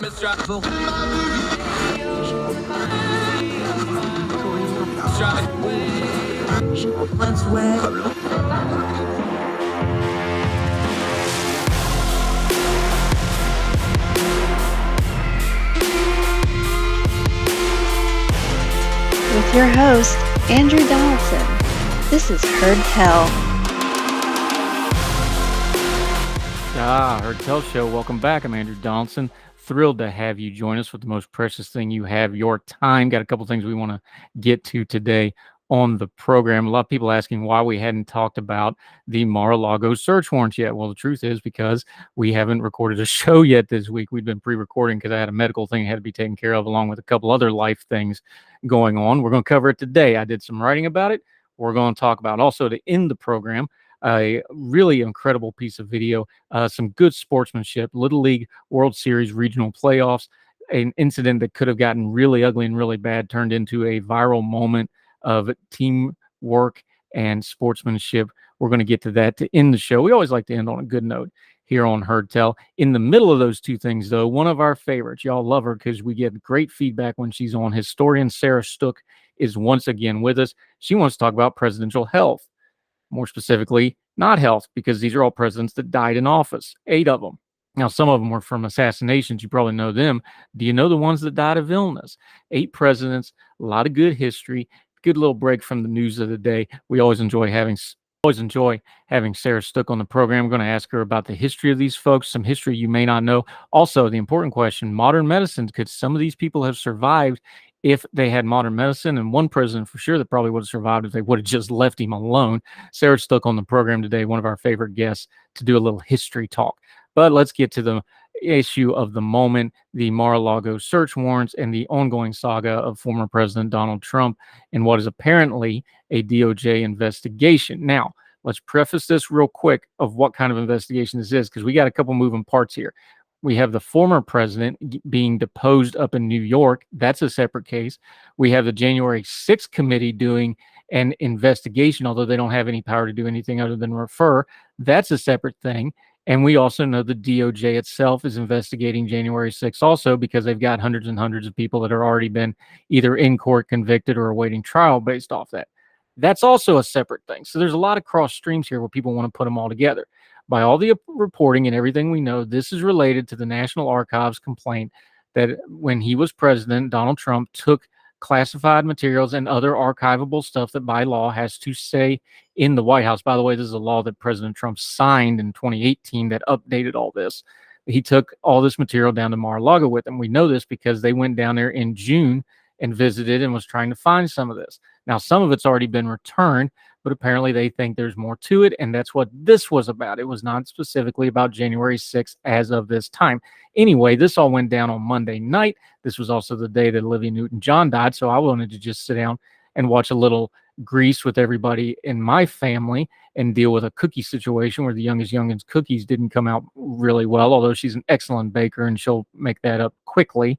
With your host, Andrew Donaldson. This is Heard Tell. Heard Tell Show. Welcome back. I'm Andrew Donaldson. Thrilled to have you join us with the most precious thing you have, your time. Got a couple things we want to get to today on the program. A lot of people asking why we hadn't talked about the Mar-a-Lago search warrants yet. Well, the truth is because we haven't recorded a show yet this week. We've been pre-recording because I had a medical thing I had to be taken care of along with a couple other life things going on. We're going to cover it today. I did some writing about it. We're going to talk about also to end the program a really incredible piece of video, some good sportsmanship, Little League World Series regional playoffs, an incident that could have gotten really ugly and really bad turned into a viral moment of teamwork and sportsmanship. We're going to get to that to end the show. We always like to end on a good note here on Heard Tell. In the middle of those two things, though, one of our favorites, y'all love her because we get great feedback when she's on. Historian Sarah Stook is once again with us. She wants to talk about presidential health. More specifically, not health, because these are all presidents that died in office, 8 of them. Now, some of them were from assassinations. You probably know them. Do you know the ones that died of illness? 8 presidents, a lot of good history, good little break from the news of the day. We always enjoy having Sarah Stook on the program. We're going to ask her about the history of these folks, some history you may not know. Also, the important question, modern medicine, could some of these people have survived if they had modern medicine? And one president for sure that probably would have survived if they would have just left him alone. Sarah Stook on the program today, one of our favorite guests to do a little history talk. But let's get to the issue of the moment, the Mar-a-Lago search warrants and the ongoing saga of former President Donald Trump and what is apparently a DOJ investigation. Now, let's preface this real quick of what kind of investigation this is, because we got a couple moving parts here. We have the former president being deposed up in New York. That's a separate case. We have the January 6th committee doing an investigation, although they don't have any power to do anything other than refer. That's a separate thing. And we also know the DOJ itself is investigating January 6th also because they've got hundreds and hundreds of people that have already been either in court convicted or awaiting trial based off that. That's also a separate thing. So there's a lot of cross streams here where people want to put them all together. By all the reporting and everything we know, this is related to the National Archives complaint that when he was president, Donald Trump took classified materials and other archivable stuff that by law has to stay in the White House. By the way, this is a law that President Trump signed in 2018 that updated all this. He took all this material down to Mar-a-Lago with him. We know this because they went down there in June and visited and was trying to find some of this. Now, some of it's already been returned, but apparently they think there's more to it, and that's what this was about. It was not specifically about January 6th as of this time. Anyway, this all went down on Monday night. This was also the day that Olivia Newton-John died, so I wanted to just sit down and watch a little Grease with everybody in my family and deal with a cookie situation where the youngest cookies didn't come out really well, although she's an excellent baker and she'll make that up quickly.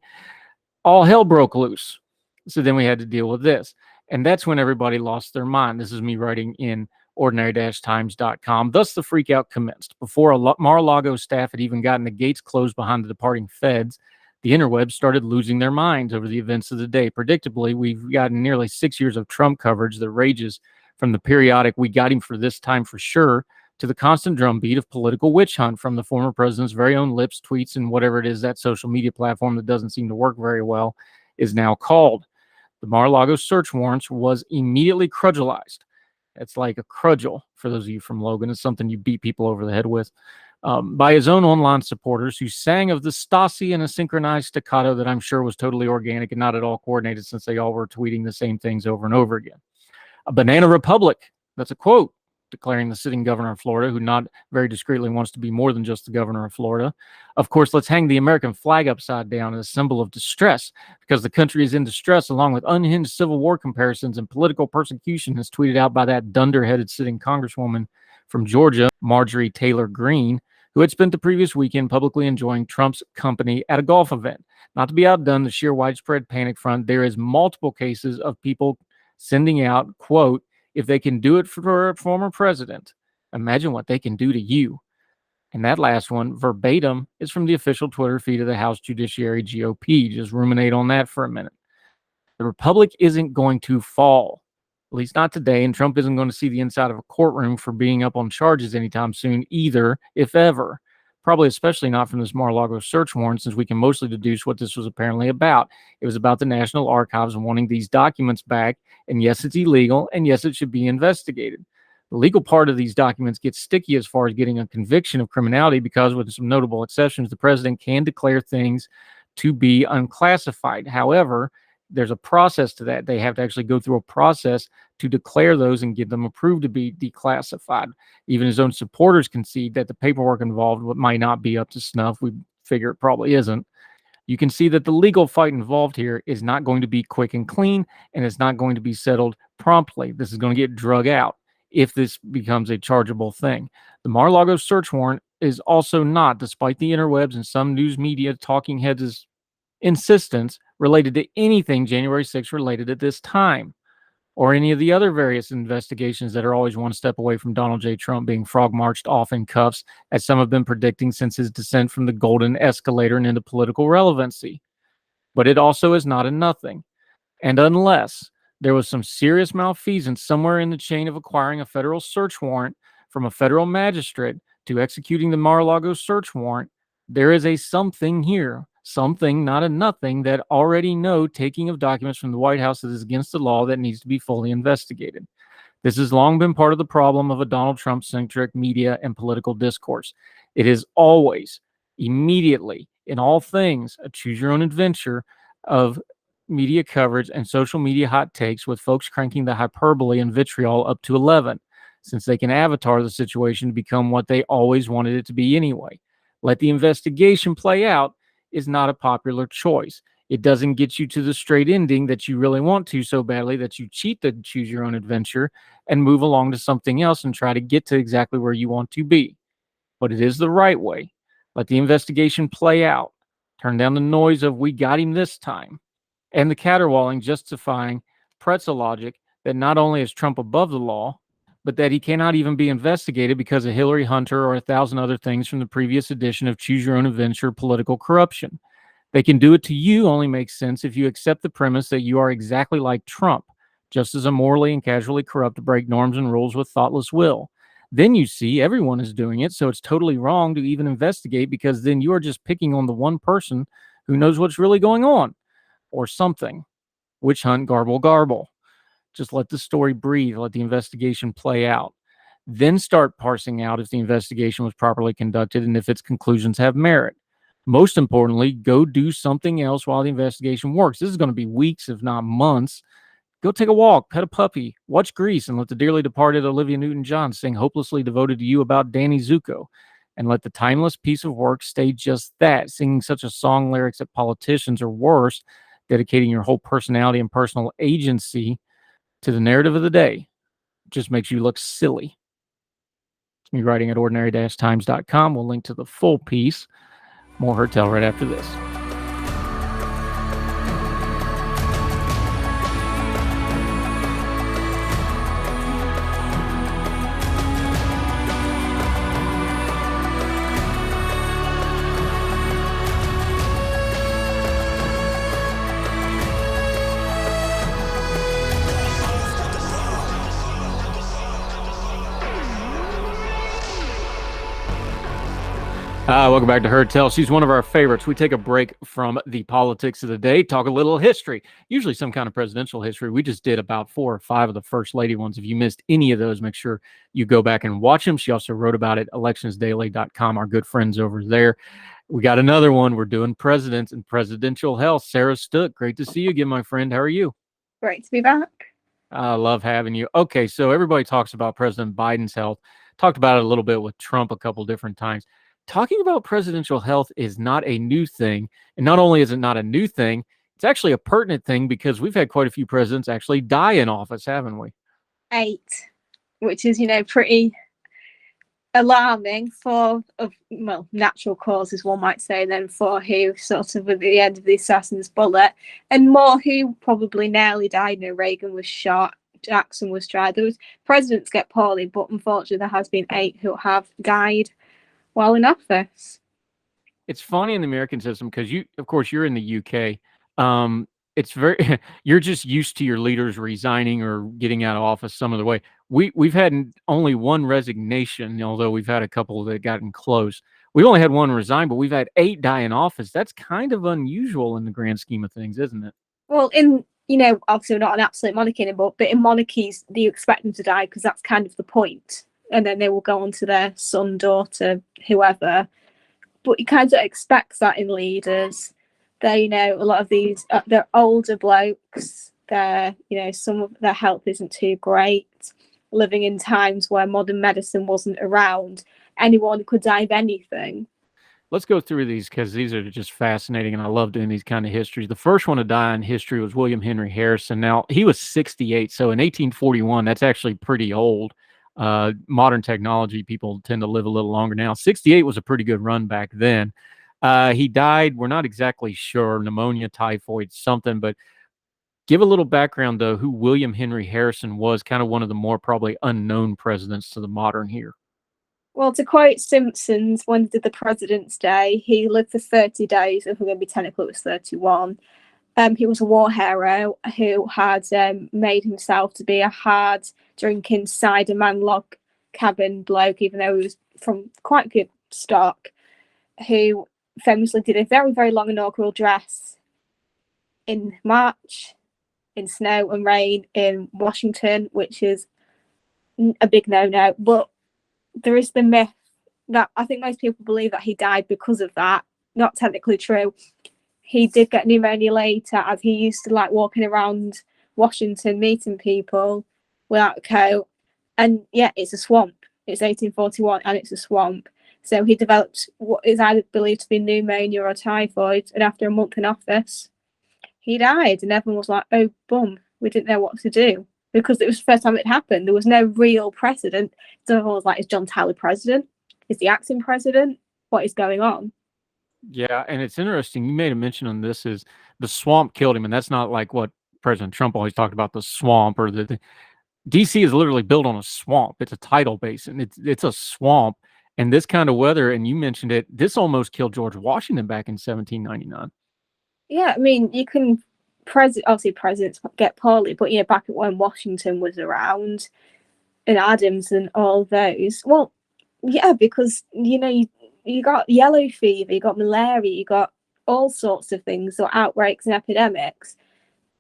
All hell broke loose. So then we had to deal with this. And that's when everybody lost their mind. This is me writing in ordinary-times.com. Thus, the freakout commenced. Before Mar-a-Lago staff had even gotten the gates closed behind the departing feds, the interwebs started losing their minds over the events of the day. Predictably, we've gotten nearly 6 years of Trump coverage that ranges from the periodic "we got him for this time for sure" to the constant drumbeat of political witch hunt from the former president's very own lips, tweets, and whatever it is that social media platform that doesn't seem to work very well is now called. The Mar-a-Lago search warrants was immediately crudgelized. It's like a crudgel, for those of you from Logan. It's something you beat people over the head with. By his own online supporters who sang of the Stasi in a synchronized staccato that I'm sure was totally organic and not at all coordinated since they all were tweeting the same things over and over again. A banana republic, that's a quote, declaring the sitting governor of Florida, who not very discreetly wants to be more than just the governor of Florida. Of course, let's hang the American flag upside down as a symbol of distress, because the country is in distress, along with unhinged Civil War comparisons and political persecution, as tweeted out by that dunder-headed sitting congresswoman from Georgia, Marjorie Taylor Greene, who had spent the previous weekend publicly enjoying Trump's company at a golf event. Not to be outdone, the sheer widespread panic front, there is multiple cases of people sending out, quote, "If they can do it for a former president, imagine what they can do to you." And that last one, verbatim, is from the official Twitter feed of the House Judiciary GOP. Just ruminate on that for a minute. The republic isn't going to fall, at least not today, and Trump isn't going to see the inside of a courtroom for being up on charges anytime soon either, if ever. Probably especially not from this Mar-a-Lago search warrant, since we can mostly deduce what this was apparently about. It was about the National Archives wanting these documents back, and yes, it's illegal, and yes, it should be investigated. The legal part of these documents gets sticky as far as getting a conviction of criminality because, with some notable exceptions, the president can declare things to be unclassified. However, there's a process to that. They have to actually go through a process to declare those and get them approved to be declassified. Even his own supporters concede that the paperwork involved might not be up to snuff. We figure it probably isn't. You can see that the legal fight involved here is not going to be quick and clean, and it's not going to be settled promptly. This is going to get drug out if this becomes a chargeable thing. The Mar-a-Lago search warrant is also not, despite the interwebs and some news media talking heads' insistence, related to anything January 6th related at this time, or any of the other various investigations that are always one step away from Donald J. Trump being frog-marched off in cuffs, as some have been predicting since his descent from the golden escalator and into political relevancy. But it also is not a nothing. And unless there was some serious malfeasance somewhere in the chain of acquiring a federal search warrant from a federal magistrate to executing the Mar-a-Lago search warrant, there is a something here. Something, not a nothing, that already know taking of documents from the White House that is against the law that needs to be fully investigated. This has long been part of the problem of a Donald Trump-centric media and political discourse. It is always, immediately, in all things, a choose-your-own-adventure of media coverage and social media hot takes, with folks cranking the hyperbole and vitriol up to 11, since they can avatar the situation to become what they always wanted it to be anyway. Let the investigation play out is not a popular choice. It doesn't get you to the straight ending that you really want to so badly that you cheat the choose your own adventure and move along to something else and try to get to exactly where you want to be. But it is the right way. Let the investigation play out. Turn down the noise of "we got him this time" and the caterwauling justifying pretzel logic that not only is Trump above the law, but that he cannot even be investigated because of Hillary Hunter or 1,000 other things from the previous edition of Choose Your Own Adventure political corruption. They can do it to you only makes sense if you accept the premise that you are exactly like Trump, just as immorally and casually corrupt to break norms and rules with thoughtless will. Then you see everyone is doing it, so it's totally wrong to even investigate, because then you are just picking on the one person who knows what's really going on, or something. Witch hunt, garble, garble. Just let the story breathe. Let the investigation play out. Then start parsing out if the investigation was properly conducted and if its conclusions have merit. Most importantly, go do something else while the investigation works. This is going to be weeks, if not months. Go take a walk, pet a puppy, watch Grease, and let the dearly departed Olivia Newton-John sing "Hopelessly Devoted to You" about Danny Zuko. And let the timeless piece of work stay just that, singing such a song lyrics that politicians, or worse, dedicating your whole personality and personal agency to the narrative of the day. Just makes you look silly. It's me writing at ordinary-times.com. We'll link to the full piece. More Hertel right after this. Welcome back to Hertel. She's one of our favorites. We take a break from the politics of the day, talk a little history, usually some kind of presidential history. We just did about 4 or 5 of the First Lady ones. If you missed any of those, make sure you go back and watch them. She also wrote about it, electionsdaily.com, our good friends over there. We got another one. We're doing presidents and presidential health. Sarah Stook, great to see you again, my friend. How are you? Great to be back. I love having you. Okay, so everybody talks about President Biden's health. Talked about it a little bit with Trump a couple different times. Talking about presidential health is not a new thing. And not only is it not a new thing, it's actually a pertinent thing, because we've had quite a few presidents actually die in office, haven't we? 8, which is, pretty alarming for, natural causes, one might say, then for who sort of at the end of the assassin's bullet, and more who probably nearly died. Reagan was shot, Jackson was tried. There was presidents get poorly, but unfortunately there has been 8 who have died. while in office. It's funny in the American system because of course, you're in the UK. It's very you're just used to your leaders resigning or getting out of office some other way. We've had only one resignation, although we've had a couple that gotten close. We've only had one resign, but we've had 8 die in office. That's kind of unusual in the grand scheme of things, isn't it? Well, obviously we're not an absolute monarchy anymore, but in monarchies, you expect them to die because that's kind of the point. And then they will go on to their son, daughter, whoever. But you kind of expect that in leaders. They, a lot of these, they're older blokes. Some of their health isn't too great. Living in times where modern medicine wasn't around, anyone could die of anything. Let's go through these because these are just fascinating, and I love doing these kind of histories. The first one to die in history was William Henry Harrison. Now, he was 68, so in 1841, that's actually pretty old. Modern technology, people tend to live a little longer now. 68 was a pretty good run back then. He died, we're not exactly sure, pneumonia, typhoid, something, but give a little background, though, who William Henry Harrison was, kind of one of the more probably unknown presidents to the modern here. Well, to quote Simpsons, when they did the President's Day, he lived for 30 days. If we're going to be technical, it was 31. He was a war hero who had made himself to be a hard drinking cider man log cabin bloke, even though he was from quite good stock, who famously did a very, very long inaugural address in March, in snow and rain in Washington, which is a big no-no. But there is the myth that I think most people believe that he died because of that. Not technically true. He did get pneumonia later, as he used to like walking around Washington meeting people without a coat. And yeah, it's a swamp. It's 1841 and it's a swamp. So he developed what is either believed to be pneumonia or typhoid. And after a month in office, he died. And everyone was like, oh, bum, we didn't know what to do. Because it was the first time it happened. There was no real precedent. So everyone was like, is John Tyler president? Is the acting president? What is going on? Yeah, and it's interesting. You made a mention on this is the swamp killed him, and that's not like what President Trump always talked about, the swamp or the DC is literally built on a swamp. It's a tidal basin. It's a swamp, and this kind of weather. And you mentioned it. This almost killed George Washington back in 1799. Yeah, I mean, you can obviously presidents get poorly, but back at when Washington was around and Adams and all those. Well, yeah, because you got yellow fever, you got malaria, you got all sorts of things, or outbreaks and epidemics,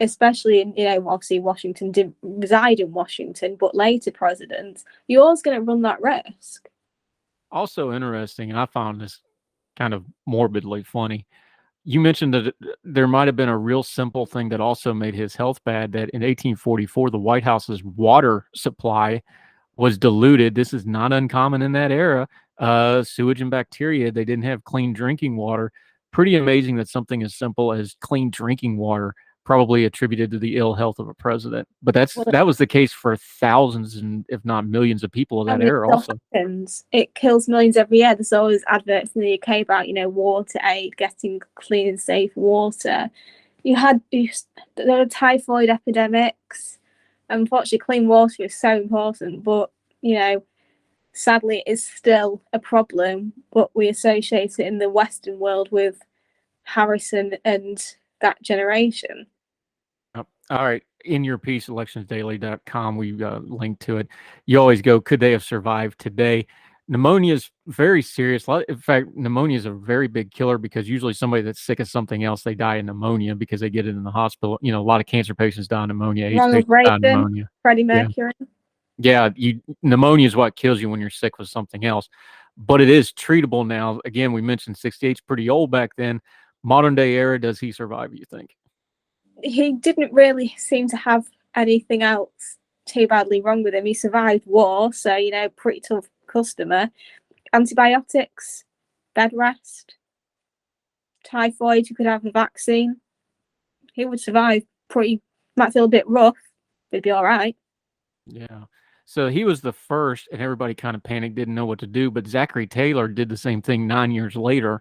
especially in, obviously Washington didn't reside in Washington, but later presidents, you're always going to run that risk. Also interesting, and I found this kind of morbidly funny. You mentioned that there might have been a real simple thing that also made his health bad, that in 1844, the White House's water supply was diluted. This is not uncommon in that era. Sewage and bacteria, they didn't have clean drinking water. Pretty amazing that something as simple as clean drinking water probably attributed to the ill health of a president. But that was the case for thousands and if not millions of people of that era also. It kills millions every year. There's always adverts in the UK about, water aid, getting clean and safe water. There are typhoid epidemics. Unfortunately, clean water is so important, but, sadly, it is still a problem. But we associate it in the Western world with Harrison and that generation. All right. In your piece, electionsdaily.com, we linked to it. You always go, could they have survived today? Pneumonia is very serious. In fact, pneumonia is a very big killer because usually somebody that's sick of something else, they die of pneumonia because they get it in the hospital. A lot of cancer patients die of pneumonia. AIDS patients die of pneumonia. Freddie Mercury. Yeah, pneumonia is what kills you when you're sick with something else. But it is treatable now. Again, we mentioned 68's pretty old back then. Modern day era, does he survive, you think? He didn't really seem to have anything else too badly wrong with him. He survived war, so pretty tough customer. Antibiotics, bed rest, typhoid, you could have a vaccine. He would survive. Might feel a bit rough, but he'd be all right. Yeah. So he was the first, and everybody kind of panicked, didn't know what to do. But Zachary Taylor did the same thing 9 years later.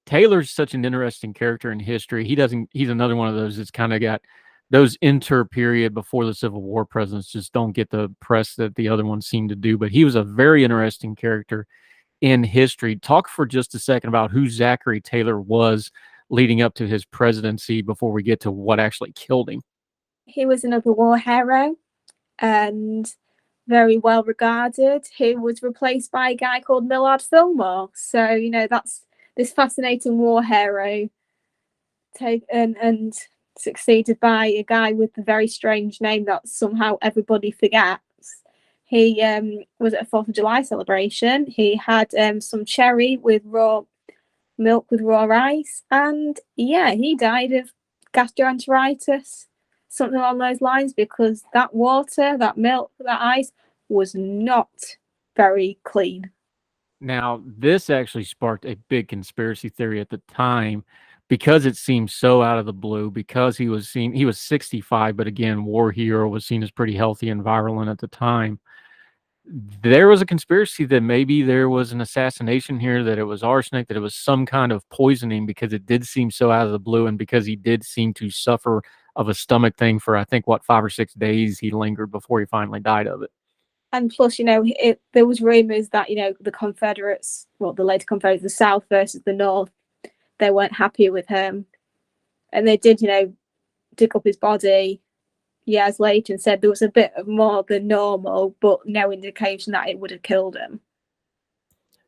Taylor's such an interesting character in history. He's another one of those that's kind of got those inter-period before the Civil War presidents just don't get the press that the other ones seem to do. But he was a very interesting character in history. Talk for just a second about who Zachary Taylor was leading up to his presidency before we get to what actually killed him. He was another war hero and very well regarded. He was replaced by a guy called Millard Fillmore. So, you know, that's this fascinating war hero and succeeded by a guy with a very strange name that somehow everybody forgets. He was at a 4th of July celebration. He had some cherry with raw milk with raw ice. And yeah, he died of gastroenteritis, something along those lines, because that water, that milk, that ice was not very clean. Now, this actually sparked a big conspiracy theory at the time because it seemed so out of the blue, because he was 65, but again, war hero, was seen as pretty healthy and virulent at the time. There was a conspiracy that maybe there was an assassination here, that it was arsenic, that it was some kind of poisoning, because it did seem so out of the blue, and because he did seem to suffer of a stomach thing for, I think, 5 or 6 days he lingered before he finally died of it. And plus, you know, there was rumors that, you know, the Confederates, well, the later Confederates, the South versus the North, they weren't happy with him. And they did, you know, dig up his body years later and said there was a bit of more than normal, but no indication that it would have killed him.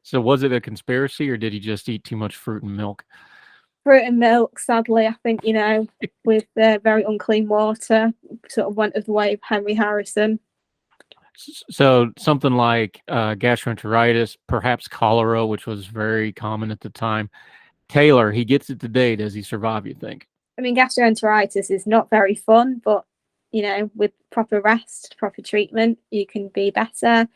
So was it a conspiracy, or did he just eat too much fruit and milk? Fruit and milk, sadly, I think, you know, with very unclean water, sort of went of the way of Henry Harrison. So something like gastroenteritis, perhaps cholera, which was very common at the time. Taylor, he gets it today. Does he survive, you think? I mean, gastroenteritis is not very fun, but, you know, with proper rest, proper treatment, you can be better.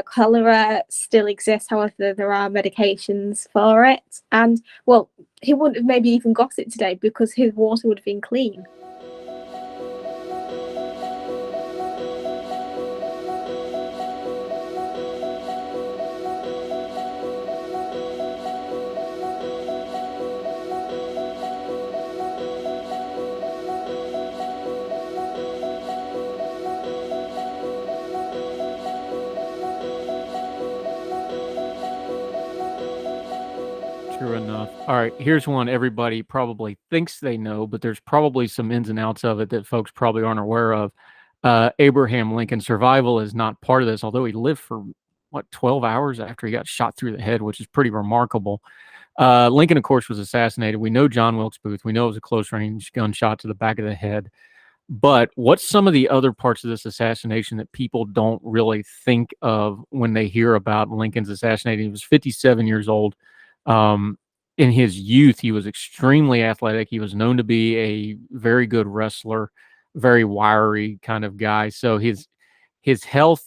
Cholera still exists, however, there are medications for it. And, well, he wouldn't have maybe even got it today because his water would have been clean. True enough. All right, here's one everybody probably thinks they know, but there's probably some ins and outs of it that folks probably aren't aware of. Abraham Lincoln, survival is not part of this, although he lived for, 12 hours after he got shot through the head, which is pretty remarkable. Lincoln, of course, was assassinated. We know John Wilkes Booth. We know it was a close-range gunshot to the back of the head. But what's some of the other parts of this assassination that people don't really think of when they hear about Lincoln's assassination? He was 57 years old. In his youth, he was extremely athletic. He was known to be a very good wrestler, very wiry kind of guy. So his health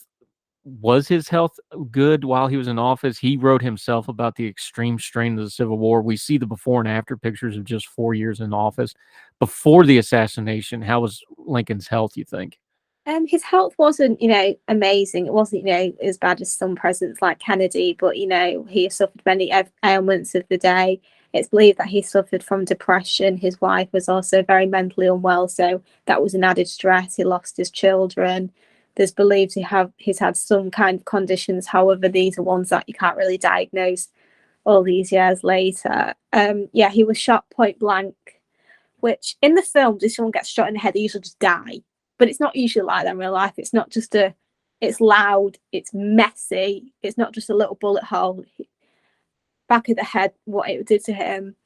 good while he was in office? He wrote himself about the extreme strain of the Civil War. We see the before and after pictures of just 4 years in office. Before the assassination, how was Lincoln's health, you think? His health wasn't, you know, amazing. It wasn't, you know, as bad as some presidents like Kennedy, but, you know, he suffered many ailments of the day. It's believed that he suffered from depression. His wife was also very mentally unwell, so that was an added stress. He lost his children. There's believed he's had some kind of conditions. However, these are ones that you can't really diagnose all these years later. Yeah, he was shot point blank, which in the films, if someone gets shot in the head, they usually just die. But it's not usually like that in real life. It's not just it's loud, it's messy. It's not just a little bullet hole. Back of the head, what it did to him.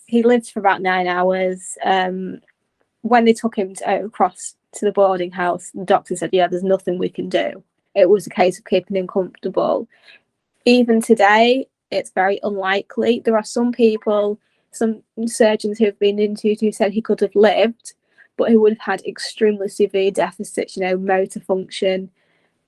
He lived for about 9 hours. When they took him across to the boarding house, the doctor said, yeah, there's nothing we can do. It was a case of keeping him comfortable. Even today, it's very unlikely. There are some people, some surgeons who have been interviewed who said he could have lived, but he would have had extremely severe deficits, you know, motor function,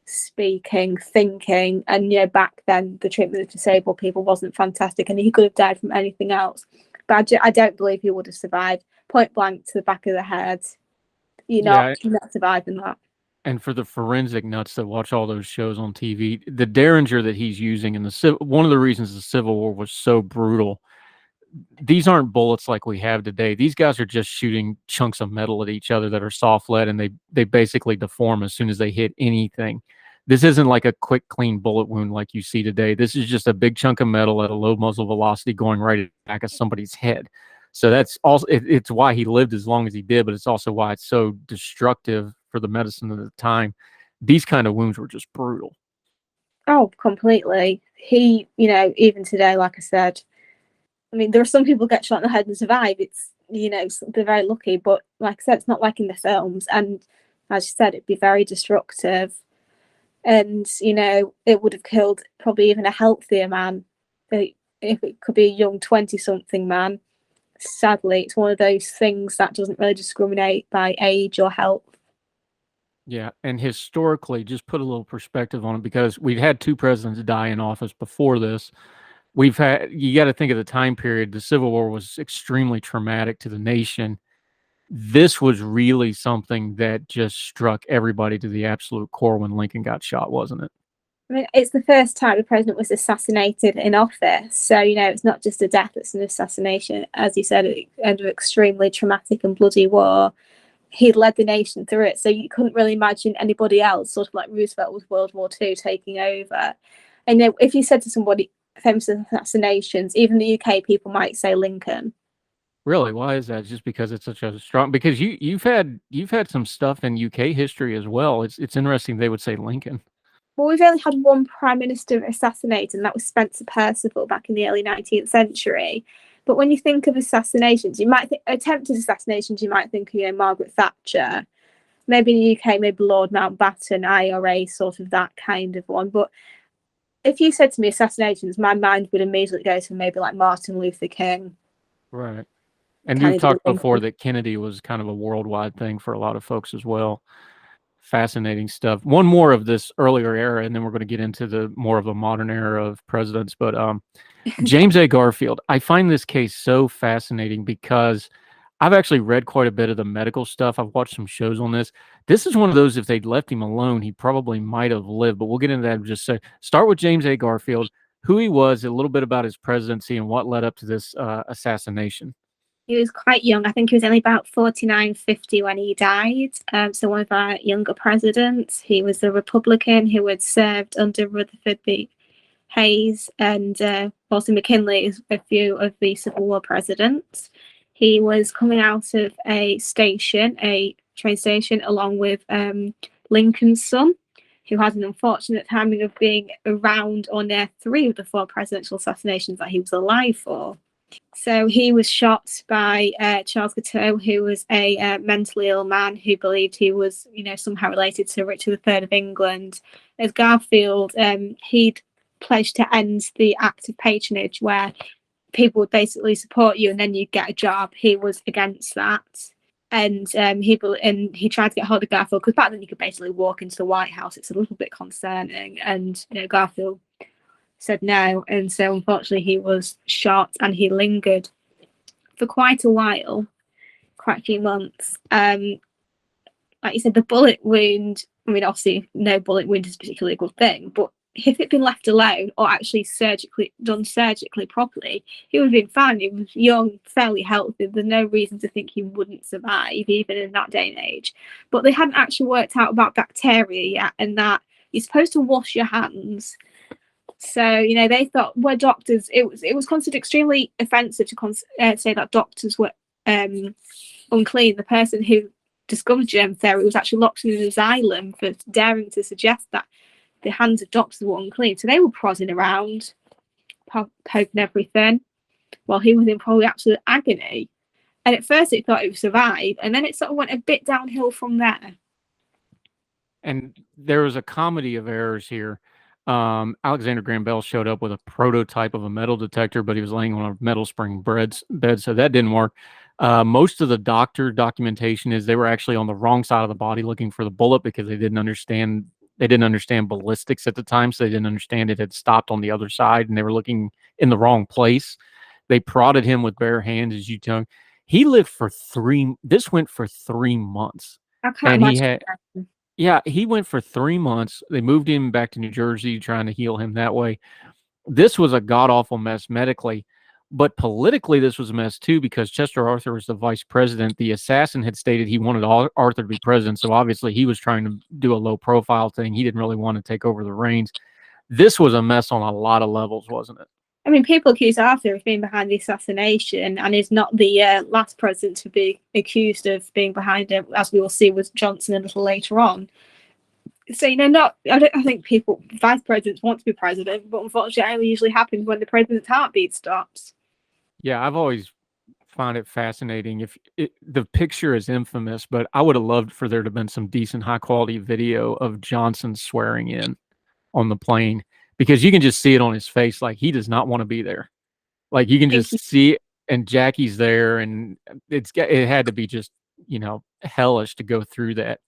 speaking, thinking. And, you know, back then, the treatment of disabled people wasn't fantastic, and he could have died from anything else. But I don't believe he would have survived. Point blank to the back of the head. You're not surviving that. And for the forensic nuts that watch all those shows on TV, the Derringer that he's using in one of the reasons the Civil War was so brutal, these aren't bullets like we have today. These guys are just shooting chunks of metal at each other that are soft lead, and they basically deform as soon as they hit anything. This isn't like a quick, clean bullet wound like you see today. This is just a big chunk of metal at a low muzzle velocity going right at the back of somebody's head. So that's also it's why he lived as long as he did, but it's also why it's so destructive for the medicine of the time. These kind of wounds were just brutal. Oh, completely. He, even today, like I said, I mean, there are some people get shot in the head and survive. It's, they're very lucky. But like I said, it's not like in the films. And as you said, it'd be very destructive. And, it would have killed probably even a healthier man. If it could be a young 20-something man. Sadly, it's one of those things that doesn't really discriminate by age or health. Yeah, and historically, just put a little perspective on it, because we've had 2 presidents die in office before this. You got to think of the time period. The Civil War was extremely traumatic to the nation. This was really something that just struck everybody to the absolute core when Lincoln got shot, wasn't it? I mean, it's the first time the president was assassinated in office. So, it's not just a death, it's an assassination. As you said, at the end of an extremely traumatic and bloody war. He'd led the nation through it. So you couldn't really imagine anybody else, sort of like Roosevelt with World War II, taking over. And if you said to somebody, famous assassinations, even the UK people might say Lincoln. Really? Why is that? Just because it's such a strong, because you've had some stuff in UK history as well. It's interesting they would say Lincoln. Well, we've only had one prime minister assassinated, and that was Spencer Perceval back in the early 19th century. But when you think of assassinations, you might think attempted assassinations. You might think of Margaret Thatcher, maybe in the UK, maybe Lord Mountbatten, IRA, sort of that kind of one. But if you said to me assassinations, my mind would immediately go to maybe like Martin Luther King. Right. And we've talked before that Kennedy was kind of a worldwide thing for a lot of folks as well. Fascinating stuff. One more of this earlier era, and then we're going to get into more of a modern era of presidents. But James A. Garfield, I find this case so fascinating because I've actually read quite a bit of the medical stuff. I've watched some shows on this. This is one of those, if they'd left him alone, he probably might have lived. But we'll get into that in just a second. Start with James A. Garfield, who he was, a little bit about his presidency, and what led up to this assassination. He was quite young. I think he was only about 49, 50 when he died. So one of our younger presidents. He was a Republican who had served under Rutherford B. Hayes and also McKinley, a few of the Civil War presidents. He was coming out of a train station, along with Lincoln's son, who had an unfortunate timing of being around or near 3 of the 4 presidential assassinations that he was alive for. So he was shot by Charles Guiteau, who was a mentally ill man who believed he was, somehow related to Richard III of England. As Garfield, he'd pledged to end the act of patronage, where people would basically support you and then you get a job. He was against that. And he tried to get hold of Garfield, because back then you could basically walk into the White House. It's a little bit concerning. And Garfield said no, and so unfortunately he was shot, and he lingered for quite a while, quite a few months. Like you said, the bullet wound, I mean, obviously no bullet wound is particularly a good thing, but if it'd been left alone or actually done surgically properly, he would have been fine. He was young, fairly healthy. There's no reason to think he wouldn't survive, even in that day and age. But they hadn't actually worked out about bacteria yet, and that you're supposed to wash your hands. So, they thought, we're doctors. It was considered extremely offensive to say that doctors were unclean. The person who discovered germ theory was actually locked in an asylum for daring to suggest that the hands of doctors were unclean. So they were prodding around, poking everything, while he was in probably absolute agony. And at first it thought he would survive, and then it sort of went a bit downhill from there. And there was a comedy of errors here. Alexander Graham Bell showed up with a prototype of a metal detector, but he was laying on a metal spring bed, so that didn't work. Most of the doctor documentation is they were actually on the wrong side of the body looking for the bullet, because they didn't understand ballistics at the time, so they didn't understand it had stopped on the other side, and they were looking in the wrong place. They prodded him with bare hands, as you tell. He lived for this went for 3 months. I can't imagine. Yeah, he went for 3 months. They moved him back to New Jersey, trying to heal him that way. This was a god-awful mess medically. But politically, this was a mess too, because Chester Arthur was the vice president. The assassin had stated he wanted Arthur to be president, so obviously he was trying to do a low-profile thing. He didn't really want to take over the reins. This was a mess on a lot of levels, wasn't it? I mean, people accuse Arthur of being behind the assassination, and is not the last president to be accused of being behind it, as we will see with Johnson a little later on. So, I think vice presidents want to be president, but unfortunately, it only usually happens when the president's heartbeat stops. Yeah, I've always found it fascinating. The picture is infamous, but I would have loved for there to have been some decent, high-quality video of Johnson swearing in on the plane, because you can just see it on his face, like he does not want to be there. Like you can just see it, and Jackie's there, and it had to be just hellish to go through that.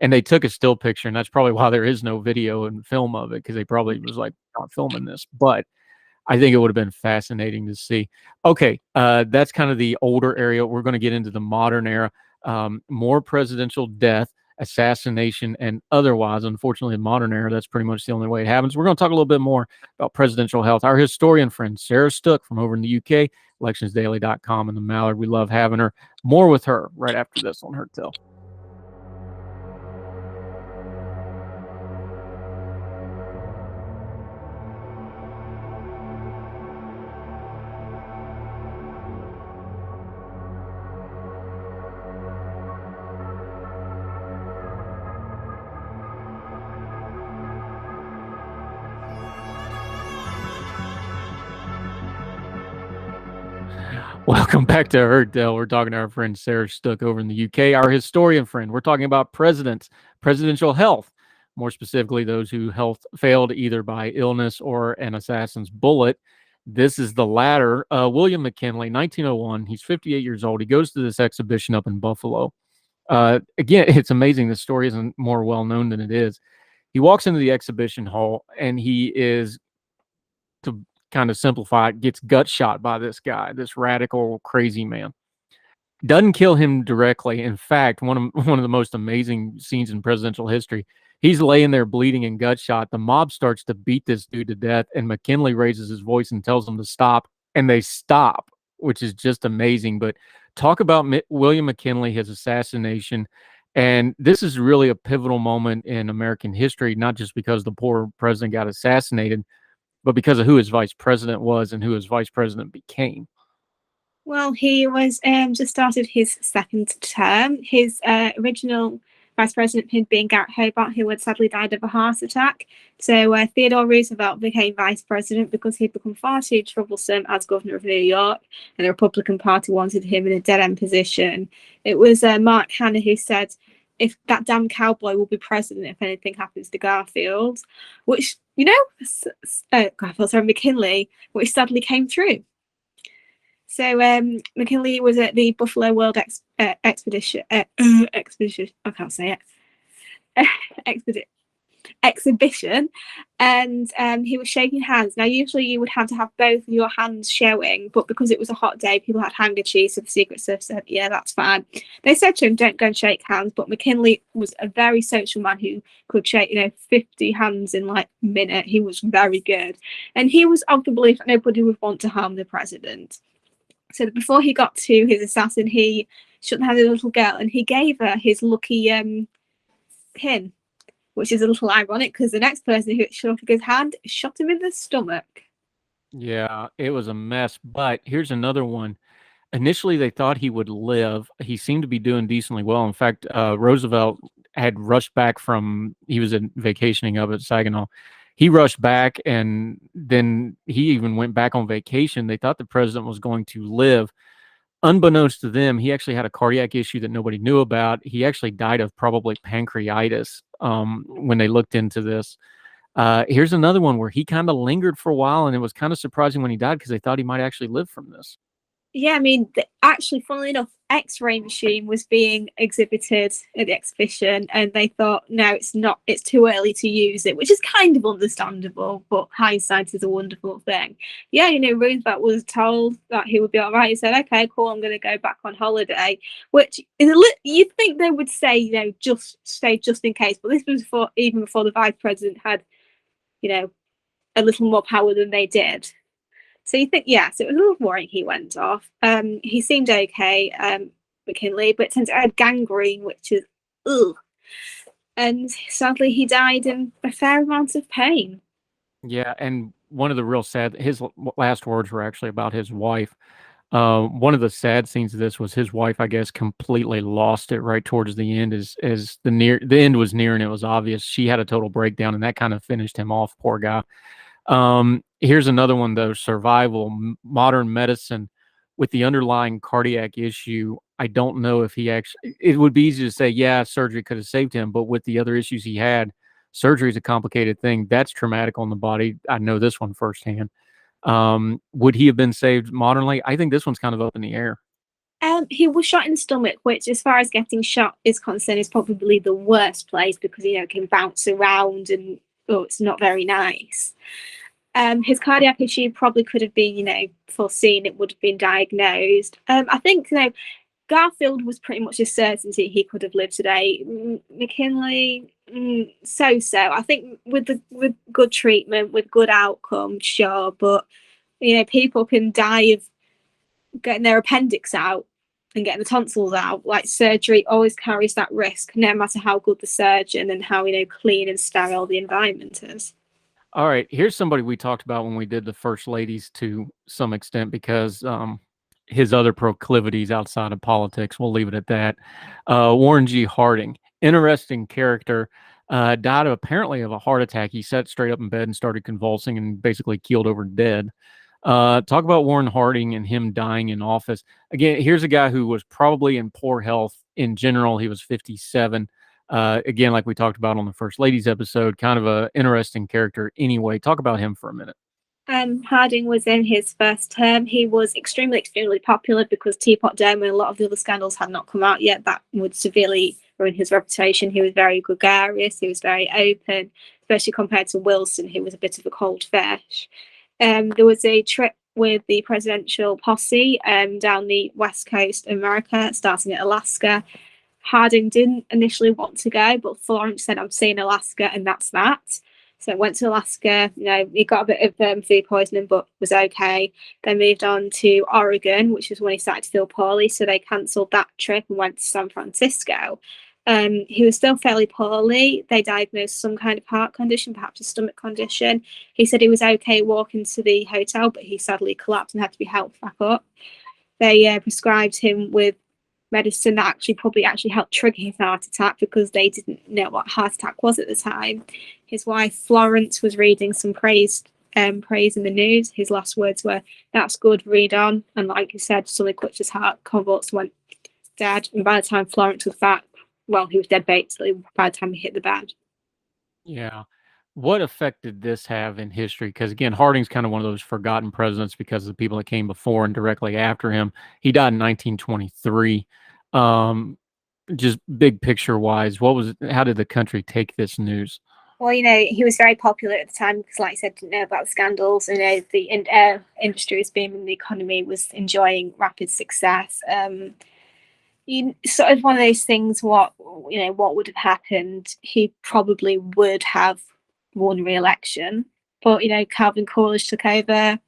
And they took a still picture, and that's probably why there is no video and film of it, because they probably was like, not filming this. But I think it would have been fascinating to see. Okay, that's kind of the older area. We're going to get into the modern era. More presidential death, assassination, and otherwise. Unfortunately, in the modern era, that's pretty much the only way it happens. We're going to talk a little bit more about presidential health. Our historian friend, Sarah Stook from over in the UK, electionsdaily.com and the Mallard. We love having her. More with her right after this on Heard Tell. Welcome back to Heard Tell. We're talking to our friend Sarah Stook over in the UK, our historian friend. We're talking about presidential health, more specifically those whose health failed either by illness or an assassin's bullet. This is the latter. William McKinley, 1901. He's 58 years old. He goes to this exhibition up in Buffalo. Again, it's amazing. This story isn't more well known than it is. He walks into the exhibition hall, and he is, to kind of simplify it, gets gut shot by this guy, this radical, crazy man. Doesn't kill him directly. In fact, one of the most amazing scenes in presidential history, he's laying there bleeding and gut shot. The mob starts to beat this dude to death, and McKinley raises his voice and tells them to stop, and they stop, which is just amazing. But talk about William McKinley, his assassination. And this is really a pivotal moment in American history, not just because the poor president got assassinated, but because of who his vice president was and who his vice president became. Well, he was just started his second term. His original vice president had been Garrett Hobart, who had sadly died of a heart attack. So Theodore Roosevelt became vice president because he'd become far too troublesome as governor of New York, and the Republican Party wanted him in a dead-end position. It was Mark Hanna who said, "If that damn cowboy will be president if anything happens to Garfield," which, McKinley, which sadly came true. So McKinley was at the Buffalo World Expedition. I can't say it. Exhibition, and he was shaking hands. Now, usually you would have to have both of your hands showing, but because it was a hot day, people had handkerchiefs, so the Secret Service said, yeah, that's fine. They said to him, don't go and shake hands, but McKinley was a very social man who could shake 50 hands in like a minute. He was very good, and he was of the belief that nobody would want to harm the president. So before he got to his assassin, he shook the hand of a little girl, and he gave her his lucky pin, which is a little ironic because the next person who shot his hand shot him in the stomach. Yeah, it was a mess. But here's another one. Initially, they thought he would live. He seemed to be doing decently well. In fact, Roosevelt had rushed back he was vacationing up at Saginaw. He rushed back, and then he even went back on vacation. They thought the president was going to live. Unbeknownst to them, he actually had a cardiac issue that nobody knew about. He actually died of probably pancreatitis when they looked into this. Here's another one where he kind of lingered for a while, and it was kind of surprising when he died because they thought he might actually live from this. Yeah, I mean, actually, funnily enough, X-ray machine was being exhibited at the exhibition, and they thought, no, it's not. It's too early to use it, which is kind of understandable. But hindsight is a wonderful thing. Yeah, Roosevelt was told that he would be all right. He said, "Okay, cool, I'm going to go back on holiday," which is you'd think they would say, just stay just in case. But this was even before the vice president had, a little more power than they did. So you think, yes, it was a little Warrant he went off. He seemed okay, McKinley, but it turns out he had gangrene, which is ugh. And sadly, he died in a fair amount of pain. Yeah, and one of the real sad, his last words were actually about his wife. One of the sad scenes of this was his wife, I guess, completely lost it right towards the end. As the end was near and it was obvious, she had a total breakdown, and that kind of finished him off. Poor guy. Here's another one though: survival, modern medicine, with the underlying cardiac issue. I don't know if he actually. It would be easy to say, yeah, surgery could have saved him, but with the other issues he had, surgery is a complicated thing. That's traumatic on the body. I know this one firsthand. Would he have been saved modernly? I think this one's kind of up in the air. He was shot in the stomach, which, as far as getting shot is concerned, is probably the worst place because it can bounce around and it's not very nice. His cardiac issue probably could have been, foreseen. It would have been diagnosed. I think, Garfield was pretty much a certainty he could have lived today. McKinley, so-so. I think with good treatment, with good outcome, sure, but people can die of getting their appendix out and getting the tonsils out. Like, surgery always carries that risk, no matter how good the surgeon and how clean and sterile the environment is. All right, here's somebody we talked about when we did the First Ladies to some extent because his other proclivities outside of politics. We'll leave it at that. Warren G. Harding, interesting character, died apparently of a heart attack. He sat straight up in bed and started convulsing and basically keeled over dead. Talk about Warren Harding and him dying in office. Again, here's a guy who was probably in poor health in general. He was 57. Again, like we talked about on the First Ladies episode, kind of a interesting character anyway. Talk about him for a minute. Harding was in his first term. He was extremely popular because Teapot Dome and a lot of the other scandals had not come out yet. That would severely ruin his reputation. He was very gregarious. He was very open, especially compared to Wilson, who was a bit of a cold fish. There was a trip with the presidential posse down the west coast of America, starting at Alaska. Harding didn't initially want to go, but Florence said, "I'm seeing Alaska, and that's that." So went to Alaska. He got a bit of food poisoning, but was okay. Then moved on to Oregon, which is when he started to feel poorly. So they cancelled that trip and went to San Francisco. He was still fairly poorly. They diagnosed some kind of heart condition, perhaps a stomach condition. He said he was okay walking to the hotel, but he sadly collapsed and had to be helped back up. They prescribed him with medicine that probably helped trigger his heart attack because they didn't know what heart attack was at the time. His wife Florence was reading some praise in the news. His last words were, "That's good, read on." And like you said, suddenly clutched his heart, convulsed, went dead. And by the time Florence was back, well, he was dead basically by the time he hit the bed. Yeah. What effect did this have in history? Because again, Harding's kind of one of those forgotten presidents because of the people that came before and directly after him. He died in 1923. Just big picture wise, how did the country take this news? Well, he was very popular at the time because, like I said, didn't know about the scandals. The industry was booming, the economy was enjoying rapid success. Sort of one of those things. What would have happened? He probably would have won re-election, but Calvin Coolidge took over,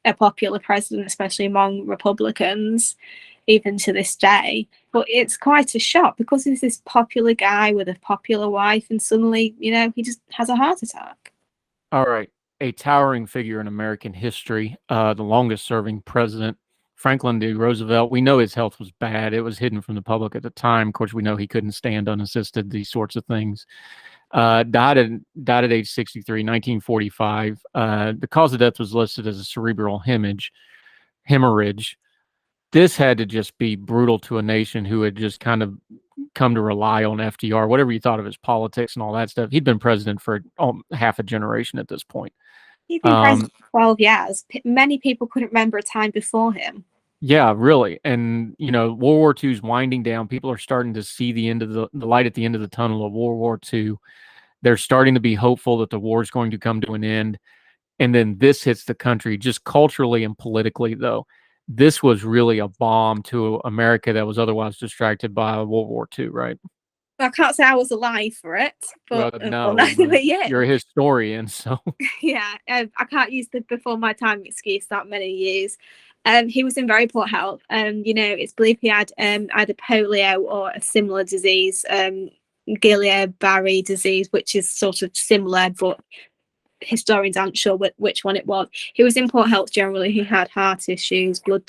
a popular president, especially among Republicans, even to this day. But it's quite a shock because he's this popular guy with a popular wife, and suddenly, he just has a heart attack. All right, a towering figure in American history, the longest-serving president, Franklin D. Roosevelt. We know his health was bad. It was hidden from the public at the time. Of course, we know he couldn't stand unassisted, these sorts of things. Died at age 63, 1945. The cause of death was listed as a cerebral hemorrhage. This had to just be brutal to a nation who had just kind of come to rely on FDR, whatever you thought of his politics and all that stuff. He'd been president for half a generation at this point. He'd been president for 12 years. Many people couldn't remember a time before him. Yeah, really. And, World War II is winding down. People are starting to see the end of the light at the end of the tunnel of World War II. They're starting to be hopeful that the war is going to come to an end. And then this hits the country just culturally and politically, though. This was really a bomb to America that was otherwise distracted by World War II, right? I can't say I was alive for it, Well, but no, anyway, yeah, you're a historian, so yeah. I can't use the before my time excuse that many years. He was in very poor health, and it's believed he had either polio or a similar disease, Guillain-Barré disease, which is sort of similar, but historians aren't sure which one it was. He was in poor health generally. He had heart issues, blood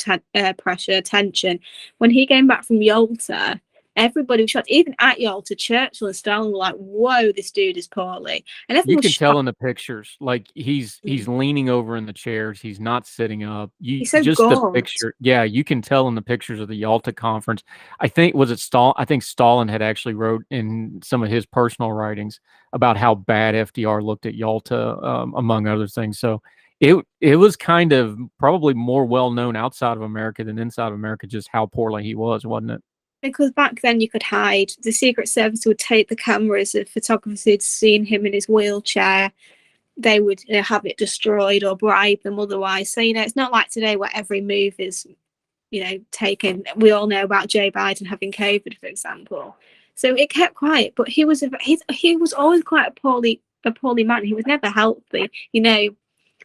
pressure, tension. When he came back from Yalta, everybody was shocked. Even at Yalta, Churchill and Stalin were like, "Whoa, this dude is poorly," and everyone you was can tell shocked. in the pictures, like he's leaning over in the chairs. He's not sitting up. You He's so just the gaunt. picture. Yeah, you can tell in the pictures of the Yalta conference. I think was it Stalin? I think Stalin had actually wrote in some of his personal writings about how bad FDR looked at Yalta, among other things. So it was kind of probably more well known outside of America than inside of America, just how poorly he was, wasn't it? Because back then you could hide. The Secret Service would take the cameras of photographers who'd seen him in his wheelchair. They would have it destroyed or bribe them otherwise. So, it's not like today where every move is, taken. We all know about Joe Biden having COVID, for example. So it kept quiet, but he was always quite a poorly man. He was never healthy.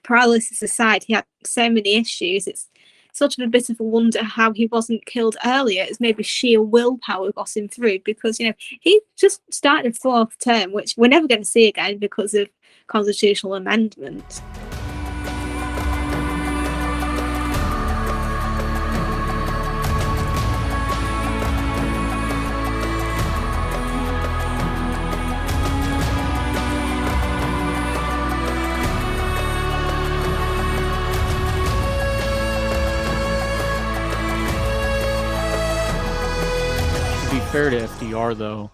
Paralysis aside, he had so many issues. It's sort of a bit of a wonder how he wasn't killed earlier. It's maybe sheer willpower got him through, because he just started a fourth term, which we're never going to see again because of constitutional amendment. To be fair to FDR, though,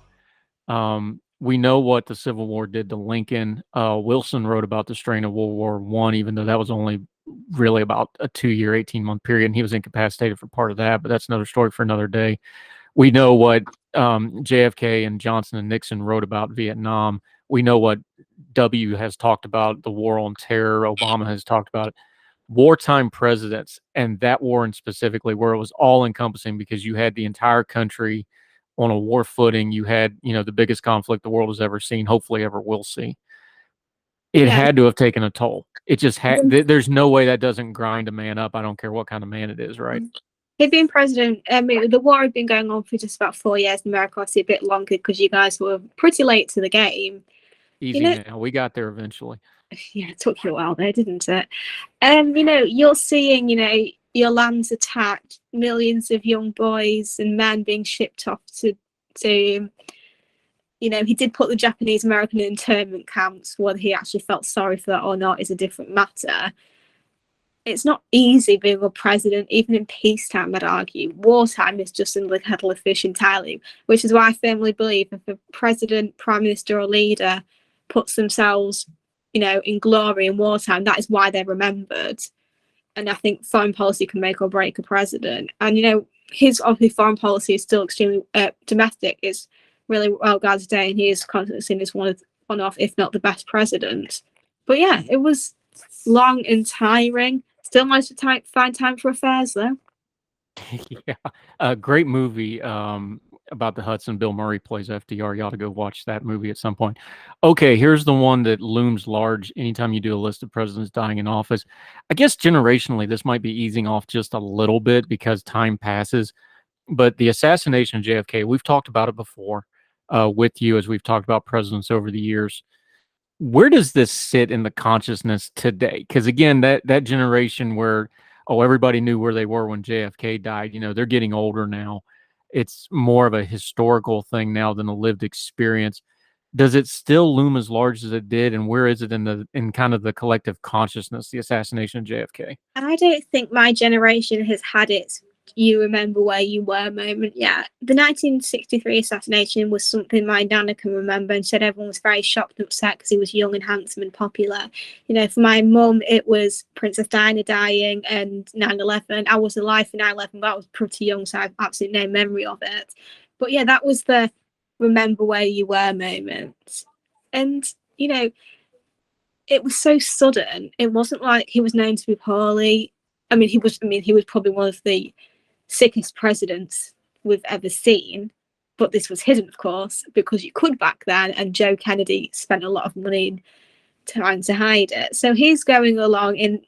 we know what the Civil War did to Lincoln. Wilson wrote about the strain of World War I, even though that was only really about a 2-year, 18-month period, and he was incapacitated for part of that. But that's another story for another day. We know what JFK and Johnson and Nixon wrote about Vietnam. We know what W has talked about, the war on terror. Obama has talked about it. Wartime presidents, and that war in specifically, where it was all encompassing because you had the entire country on a war footing. You had, the biggest conflict the world has ever seen, hopefully ever will see. It had to have taken a toll. It just had. There's no way that doesn't grind a man up. I don't care what kind of man it is, right? He'd been president. The war had been going on for just about 4 years in America, obviously a bit longer because you guys were pretty late to the game. Easy now. We got there eventually. Yeah, it took you a while there, didn't it? You're seeing, your land's attacked, millions of young boys and men being shipped off to he did put the Japanese American internment camps. Whether he actually felt sorry for that or not is a different matter. It's not easy being a president, even in peacetime, I'd argue. Wartime is just in the kettle of fish entirely, which is why I firmly believe if a president, prime minister, or leader puts themselves, in glory in wartime, that is why they're remembered. And I think foreign policy can make or break a president. And, his obviously foreign policy is still extremely domestic. It's really well guarded today, and he is constantly seen as one of, if not the best president. But yeah, it was long and tiring. Still managed to find time for affairs, though. Yeah, a great movie about the Hudson. Bill Murray plays FDR. You ought to go watch that movie at some point. Okay, here's the one that looms large anytime you do a list of presidents dying in office. I guess generationally, this might be easing off just a little bit because time passes. But the assassination of JFK, we've talked about it before with you as we've talked about presidents over the years. Where does this sit in the consciousness today? Because again, that generation where everybody knew where they were when JFK died. They're getting older now. It's more of a historical thing now than a lived experience. Does it still loom as large as it did, and where is it in kind of the collective consciousness, the assassination of JFK? I don't think my generation has had its "you remember where you were" moment yet. The 1963 assassination was something my nana can remember, and said everyone was very shocked and upset because he was young and handsome and popular. For my mum, it was Princess Diana dying and 9/11. I was alive for 9/11, but I was pretty young, so I have absolutely no memory of it. But yeah, that was the remember where you were moment. And it was so sudden. It wasn't like he was known to be poorly. He was probably one of the sickest presidents we've ever seen, but this was hidden, of course, because you could back then, and Joe Kennedy spent a lot of money trying to hide it. So he's going along in,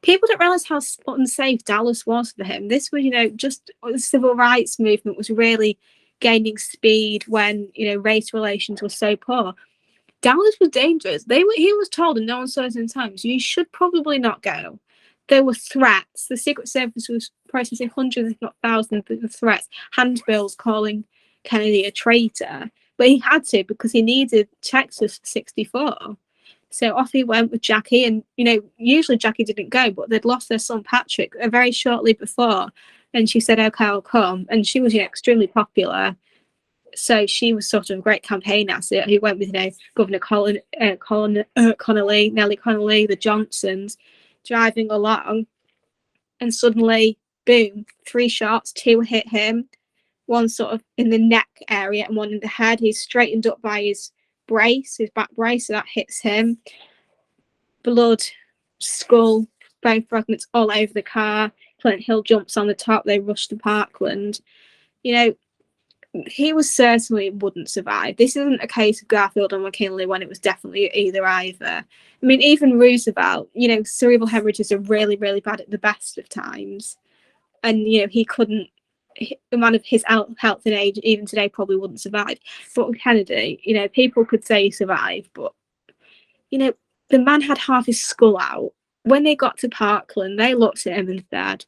people don't realize how unsafe Dallas was for him. This was, just the civil rights movement was really gaining speed when, race relations were so poor. Dallas was dangerous. He was told in no uncertain times, you should probably not go. There were threats. The Secret Service was processing hundreds, if not thousands, of threats, handbills calling Kennedy a traitor. But he had to, because he needed Texas for 64. So off he went with Jackie, and usually Jackie didn't go, but they'd lost their son Patrick very shortly before, and she said, "Okay, I'll come." And she was extremely popular, so she was sort of a great campaign asset. He went with Governor Connolly, Nellie Connolly, the Johnsons, driving along, and suddenly, boom! 3 shots, 2 hit him, one sort of in the neck area and one in the head. He's straightened up by his back brace, so that hits him. Blood, skull, bone fragments all over the car. Clint Hill jumps on the top. They rush to Parkland. He was certainly wouldn't survive. This isn't a case of Garfield or McKinley when it was definitely either. I mean, even Roosevelt, cerebral hemorrhages are really, really bad at the best of times. And, he couldn't, a man of his health and age, even today, probably wouldn't survive. But with Kennedy, people could say he survived, but, the man had half his skull out. When they got to Parkland, they looked at him and said,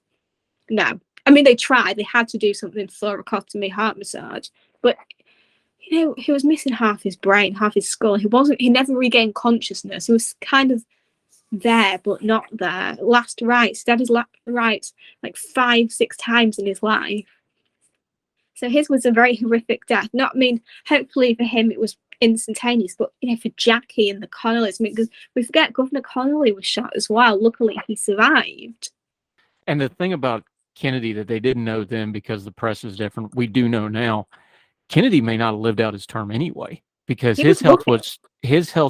no. I mean, they tried. They had to do something, thoracotomy, heart massage. But, he was missing half his brain, half his skull. He never regained consciousness. He was kind of there, but not there. Last rites. Dad has last rites like 5-6 times in his life. So his was a very horrific death. Hopefully for him it was instantaneous, but for Jackie and the Connollys, because we forget Governor Connolly was shot as well. Luckily he survived. And the thing about Kennedy that they didn't know then, because the press is different, we do know now, Kennedy may not have lived out his term anyway, because his health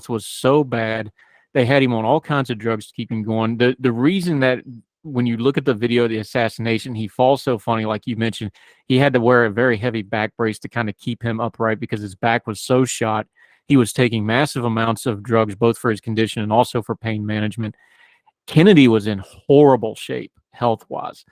was so bad. They had him on all kinds of drugs to keep him going. The reason that when you look at the video of the assassination, he falls so funny, like you mentioned, he had to wear a very heavy back brace to kind of keep him upright because his back was so shot. He was taking massive amounts of drugs, both for his condition and also for pain management. Kennedy was in horrible shape health-wise.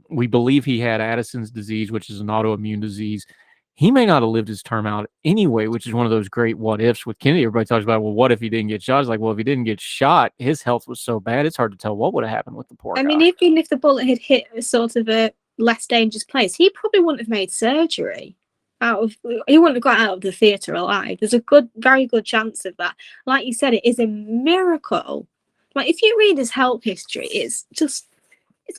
We believe he had Addison's disease, which is an autoimmune disease. He may not have lived his term out anyway, which is one of those great what ifs with Kennedy. Everybody talks about, well, what if he didn't get shot? It's like, well, if he didn't get shot, his health was so bad, it's hard to tell what would have happened with the poor guy. I mean, even if the bullet had hit a sort of a less dangerous place, he probably wouldn't have made surgery. He wouldn't have got out of the theatre alive. There's a very good chance of that. Like you said, it is a miracle. Like, if you read his health history, it's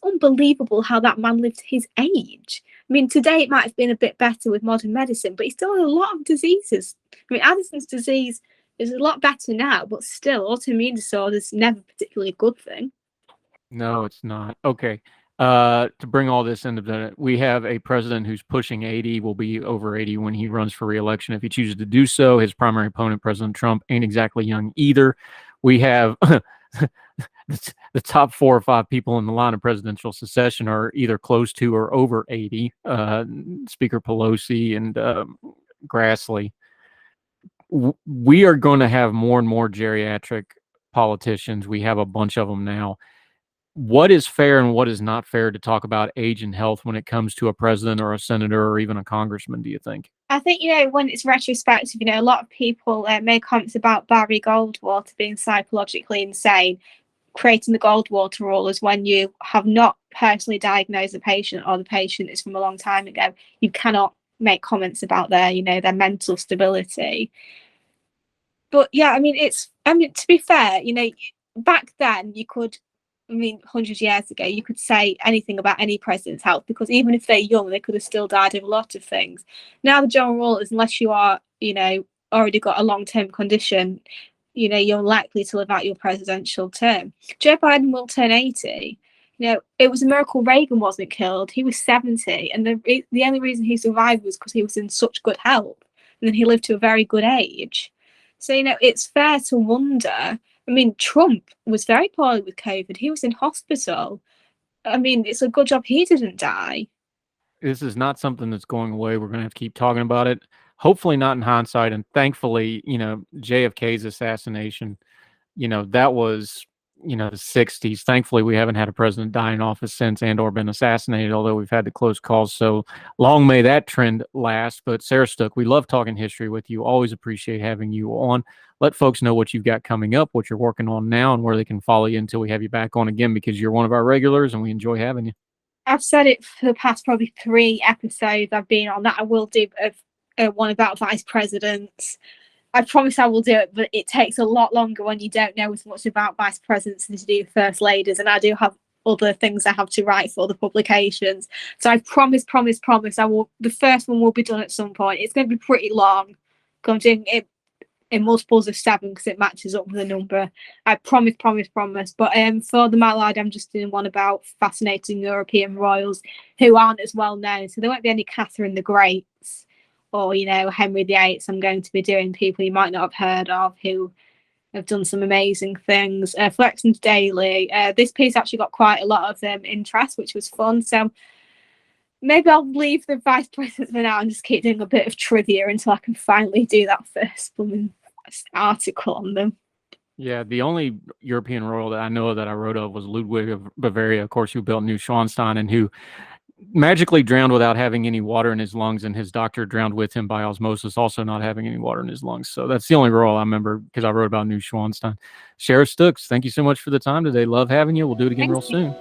unbelievable how that man lived his age. I mean, today it might have been a bit better with modern medicine, but he still had a lot of diseases. I mean, Addison's disease is a lot better now, but still, autoimmune disorder is never particularly a good thing. No, it's not. Okay. To bring all this into the, we have a president who's pushing 80, will be over 80 when he runs for re-election. If he chooses to do so, his primary opponent, President Trump, ain't exactly young either. We have the top 4 or 5 people in the line of presidential succession are either close to or over 80. Speaker Pelosi and Grassley. We are going to have more and more geriatric politicians. We have a bunch of them now. What is fair and what is not fair to talk about age and health when it comes to a president or a senator or even a congressman, do you think? I think, when it's retrospective, a lot of people make comments about Barry Goldwater being psychologically insane. Creating the Goldwater rule is when you have not personally diagnosed the patient, or the patient is from a long time ago. You cannot make comments about their mental stability. But yeah, I mean, to be fair, back then you could, 100 years ago, you could say anything about any president's health, because even if they're young, they could have still died of a lot of things. Now the general rule is, unless you are, already got a long-term condition, you're likely to live out your presidential term. Joe Biden will turn 80. It was a miracle Reagan wasn't killed. He was 70, and the only reason he survived was because he was in such good health, and then he lived to a very good age. So, it's fair to wonder. I mean, Trump was very poorly with COVID. He was in hospital. I mean, it's a good job he didn't die. This is not something that's going away. We're going to have to keep talking about it. Hopefully not in hindsight. And thankfully, JFK's assassination, that was, the 60s. Thankfully, we haven't had a president die in office since and or been assassinated, although we've had the close calls. So long may that trend last. But Sarah Stook, we love talking history with you. Always appreciate having you on. Let folks know what you've got coming up, what you're working on now, and where they can follow you until we have you back on again, because you're one of our regulars and we enjoy having you. I've said it for the past probably 3 episodes I've been on that I will do one about vice presidents. I promise I will do it, but it takes a lot longer when you don't know as much about vice presidents as you do first ladies, and I do have other things I have to write for the publications. So I promise I will. The first one will be done at some point. It's going to be pretty long. I'm doing it in multiples of 7 because it matches up with the number. I promise. But for the Mar-a-Lago, I'm just doing one about fascinating European royals who aren't as well known. So there won't be any Catherine the Greats or, Henry VIII. I'm going to be doing people you might not have heard of who have done some amazing things. Flexion's Daily. This piece actually got quite a lot of interest, which was fun. So maybe I'll leave the vice president for now and just keep doing a bit of trivia until I can finally do that first article on them. Yeah, the only European royal that I know of that I wrote of was Ludwig of Bavaria, of course, who built Neuschwanstein and who magically drowned without having any water in his lungs, and his doctor drowned with him by osmosis, also not having any water in his lungs. So that's the only royal I remember because I wrote about Neuschwanstein. Sarah Stook, thank you so much for the time today. Love having you. We'll do it again real soon.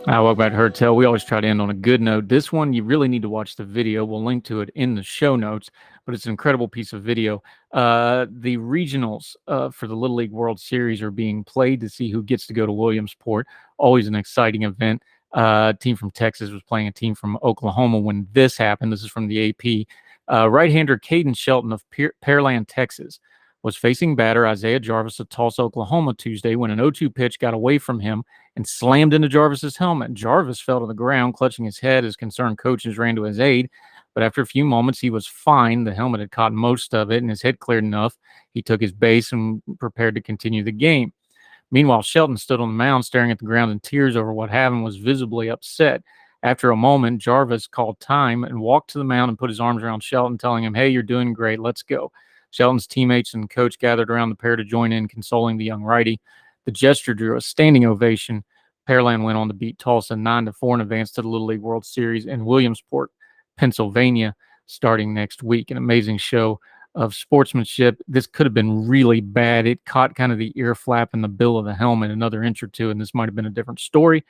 Welcome back to Heard Tell. We always try to end on a good note. This one, you really need to watch the video. We'll link to it in the show notes, but it's an incredible piece of video. The regionals for the Little League World Series are being played to see who gets to go to Williamsport. Always an exciting event. A team from Texas was playing a team from Oklahoma when this happened. This is from the AP. Right-hander Caden Shelton of Pearland, Texas, was facing batter Isaiah Jarvis of Tulsa, Oklahoma Tuesday when an 0-2 pitch got away from him and slammed into Jarvis's helmet. Jarvis fell to the ground, clutching his head as concerned coaches ran to his aid. But after a few moments, he was fine. The helmet had caught most of it, and his head cleared enough. He took his base and prepared to continue the game. Meanwhile, Shelton stood on the mound staring at the ground in tears over what happened, was visibly upset. After a moment, Jarvis called time and walked to the mound and put his arms around Shelton, telling him, "Hey, you're doing great. Let's go." Shelton's teammates and coach gathered around the pair to join in, consoling the young righty. The gesture drew a standing ovation. Pearland went on to beat Tulsa 9-4 and advanced to the Little League World Series in Williamsport, Pennsylvania, starting next week. An amazing show of sportsmanship. This could have been really bad. It caught kind of the ear flap and the bill of the helmet another inch or two, and this might have been a different story.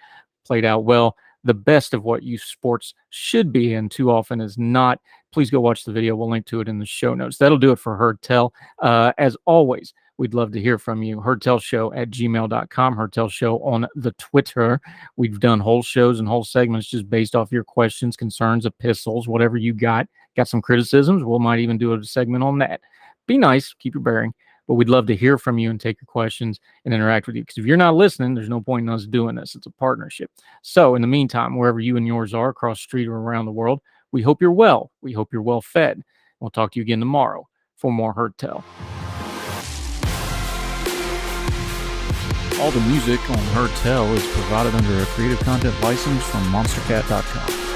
Played out well. The best of what youth sports should be, and too often is not. Please go watch the video. We'll link to it in the show notes. That'll do it for Heard Tell. As always, we'd love to hear from you. HeardTellShow@gmail.com. Heard Tell Show on the Twitter. We've done whole shows and whole segments just based off your questions, concerns, epistles, whatever you got. Got some criticisms? We might even do a segment on that. Be nice. Keep your bearing. But we'd love to hear from you and take your questions and interact with you. Because if you're not listening, there's no point in us doing this. It's a partnership. So in the meantime, wherever you and yours are, across the street or around the world, we hope you're well. We hope you're well fed. We'll talk to you again tomorrow for more Heard Tell. All the music on Heard Tell is provided under a Creative Content license from monstercat.com.